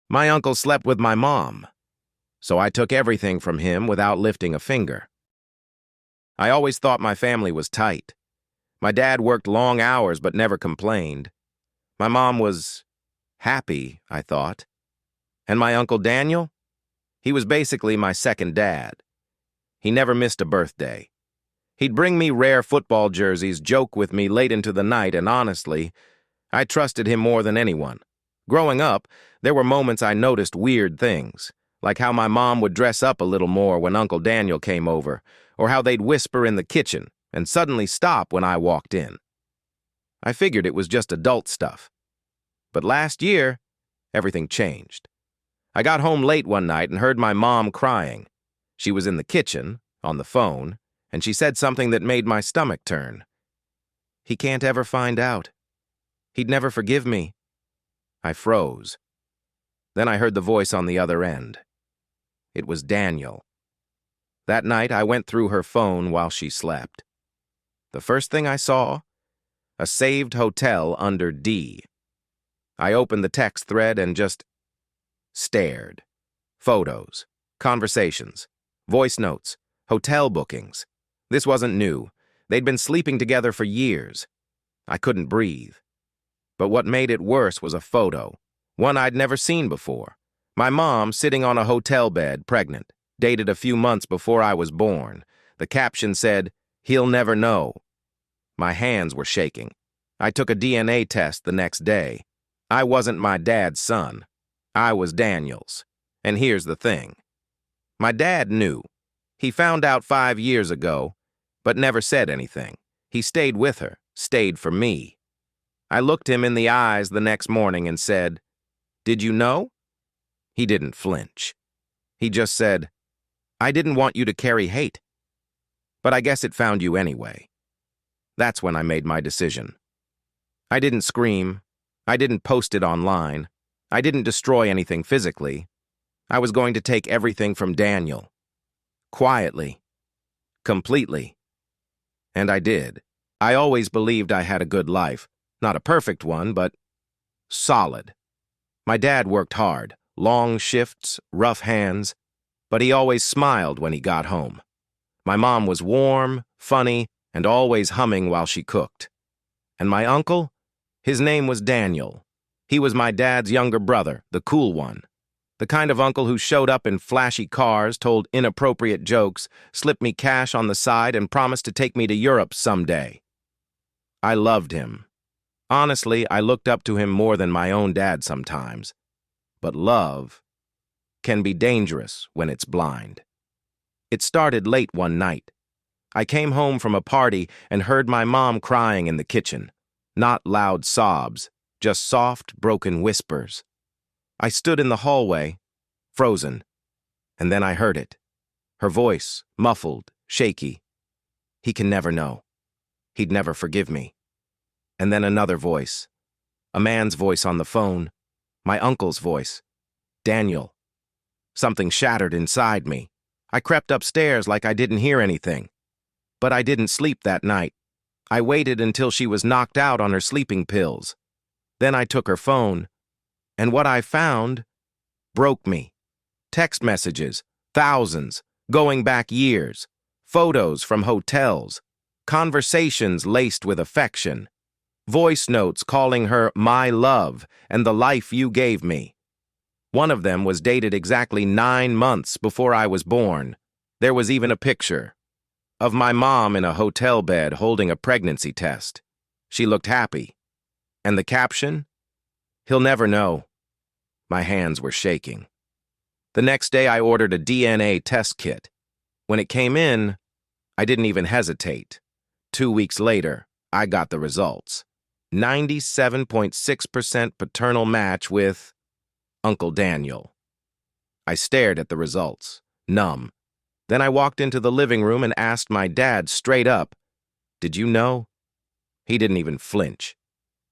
My uncle slept with my mom, so I took everything from him without lifting a finger. I always thought my family was tight. My dad worked long hours but never complained. My mom was happy, I thought. And my Uncle Daniel? He was basically my second dad. He never missed a birthday. He'd bring me rare football jerseys, joke with me late into the night, and honestly, I trusted him more than anyone. Growing up, there were moments I noticed weird things, like how my mom would dress up a little more when Uncle Daniel came over, or how they'd whisper in the kitchen and suddenly stop when I walked in. I figured it was just adult stuff. But last year, everything changed. I got home late one night and heard my mom crying. She was in the kitchen, on the phone, and she said something that made my stomach turn. He can't ever find out. He'd never forgive me. I froze. Then I heard the voice on the other end. It was Daniel. That night, I went through her phone while she slept. The first thing I saw? A saved hotel under D. I opened the text thread and just stared. Photos, conversations, voice notes, hotel bookings. This wasn't new. They'd been sleeping together for years. I couldn't breathe. But what made it worse was a photo, one I'd never seen before. My mom sitting on a hotel bed, pregnant, dated a few months before I was born. The caption said, "He'll never know." My hands were shaking. I took a DNA test the next day. I wasn't my dad's son. I was Daniel's. And here's the thing. My dad knew. He found out 5 years ago, but never said anything. He stayed with her, stayed for me. I looked him in the eyes the next morning and said, "Did you know?" He didn't flinch. He just said, "I didn't want you to carry hate. But I guess it found you anyway." That's when I made my decision. I didn't scream. I didn't post it online. I didn't destroy anything physically. I was going to take everything from Daniel. Quietly. Completely. And I did. I always believed I had a good life. Not a perfect one, but solid. My dad worked hard, long shifts, rough hands, but he always smiled when he got home. My mom was warm, funny, and always humming while she cooked. And my uncle? His name was Daniel. He was my dad's younger brother, the cool one. The kind of uncle who showed up in flashy cars, told inappropriate jokes, slipped me cash on the side, and promised to take me to Europe someday. I loved him. Honestly, I looked up to him more than my own dad sometimes. But love can be dangerous when it's blind. It started late one night. I came home from a party and heard my mom crying in the kitchen. Not loud sobs, just soft, broken whispers. I stood in the hallway, frozen, and then I heard it. Her voice, muffled, shaky. He can never know. He'd never forgive me. And then another voice. A man's voice on the phone. My uncle's voice. Daniel. Something shattered inside me. I crept upstairs like I didn't hear anything. But I didn't sleep that night. I waited until she was knocked out on her sleeping pills. Then I took her phone. And what I found broke me. Text messages, thousands, going back years. Photos from hotels. Conversations laced with affection. Voice notes calling her my love and the life you gave me. One of them was dated exactly 9 months before I was born. There was even a picture of my mom in a hotel bed holding a pregnancy test. She looked happy. And the caption? He'll never know. My hands were shaking. The next day I ordered a DNA test kit. When it came in, I didn't even hesitate. 2 weeks later, I got the results. 97.6% paternal match with Uncle Daniel. I stared at the results, numb. Then I walked into the living room and asked my dad straight up, "Did you know?" He didn't even flinch.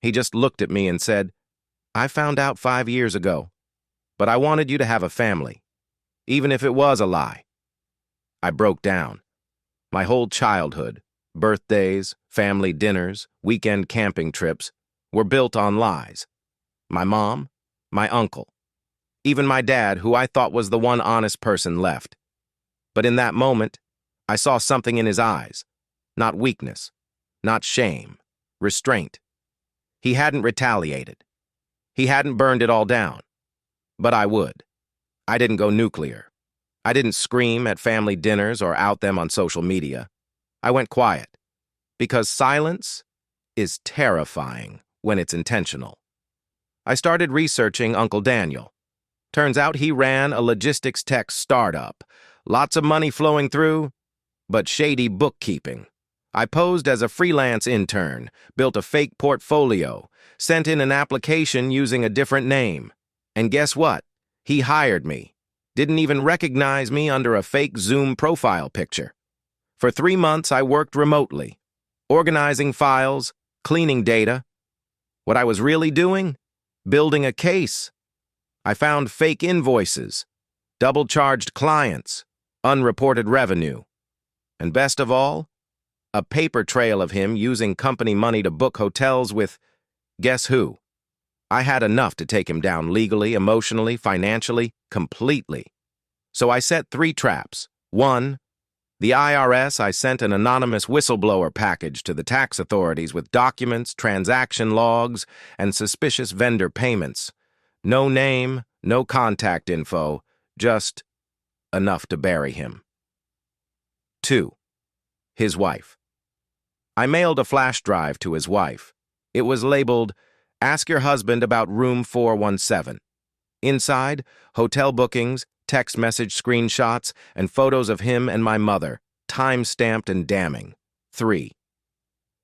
He just looked at me and said, "I found out 5 years ago, but I wanted you to have a family, even if it was a lie." I broke down. My whole childhood, birthdays, family dinners, weekend camping trips, were built on lies. My mom, my uncle, even my dad, who I thought was the one honest person left. But in that moment, I saw something in his eyes. Not weakness, not shame, restraint. He hadn't retaliated. He hadn't burned it all down. But I would. I didn't go nuclear. I didn't scream at family dinners or out them on social media. I went quiet. Because silence is terrifying when it's intentional. I started researching Uncle Daniel. Turns out he ran a logistics tech startup. Lots of money flowing through, but shady bookkeeping. I posed as a freelance intern, built a fake portfolio, sent in an application using a different name. And guess what? He hired me. Didn't even recognize me under a fake Zoom profile picture. For 3 months, I worked remotely, organizing files, cleaning data. What I was really doing? Building a case. I found fake invoices, double-charged clients, unreported revenue. And best of all, a paper trail of him using company money to book hotels with, guess who? I had enough to take him down legally, emotionally, financially, completely. So I set 3 traps. 1, the IRS. I sent an anonymous whistleblower package to the tax authorities with documents, transaction logs, and suspicious vendor payments. No name, no contact info, just enough to bury him. 2, his wife. I mailed a flash drive to his wife. It was labeled, "Ask your husband about room 417. Inside, hotel bookings, text message screenshots, and photos of him and my mother, time-stamped and damning. 3,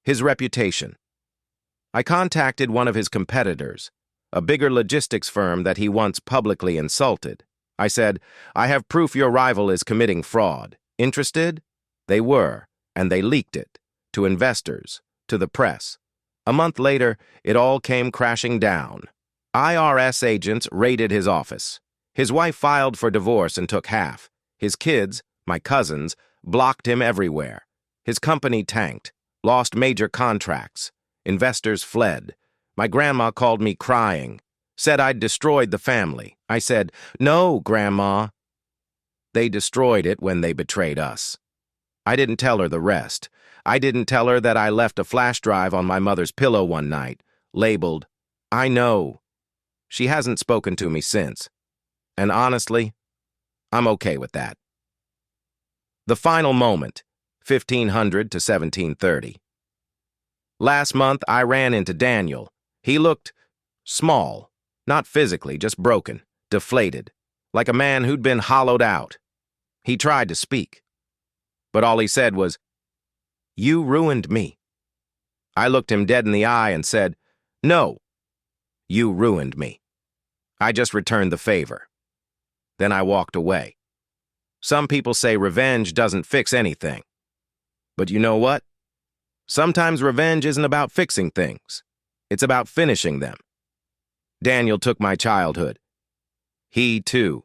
his reputation. I contacted one of his competitors, a bigger logistics firm that he once publicly insulted. I said, "I have proof your rival is committing fraud. Interested?" They were, and they leaked it. To investors, to the press. A month later, it all came crashing down. IRS agents raided his office. His wife filed for divorce and took half. His kids, my cousins, blocked him everywhere. His company tanked, lost major contracts. Investors fled. My grandma called me crying, said I'd destroyed the family. I said, "No, Grandma." They destroyed it when they betrayed us. I didn't tell her the rest. I didn't tell her that I left a flash drive on my mother's pillow one night, labeled, "I know." She hasn't spoken to me since. And honestly, I'm okay with that. The final moment, 1500 to 1730. Last month, I ran into Daniel. He looked small, not physically, just broken, deflated, like a man who'd been hollowed out. He tried to speak, but all he said was, "You ruined me." I looked him dead in the eye and said, "No, you ruined me. I just returned the favor." Then I walked away. Some people say revenge doesn't fix anything. But you know what? Sometimes revenge isn't about fixing things. It's about finishing them. Daniel took my childhood. He, too,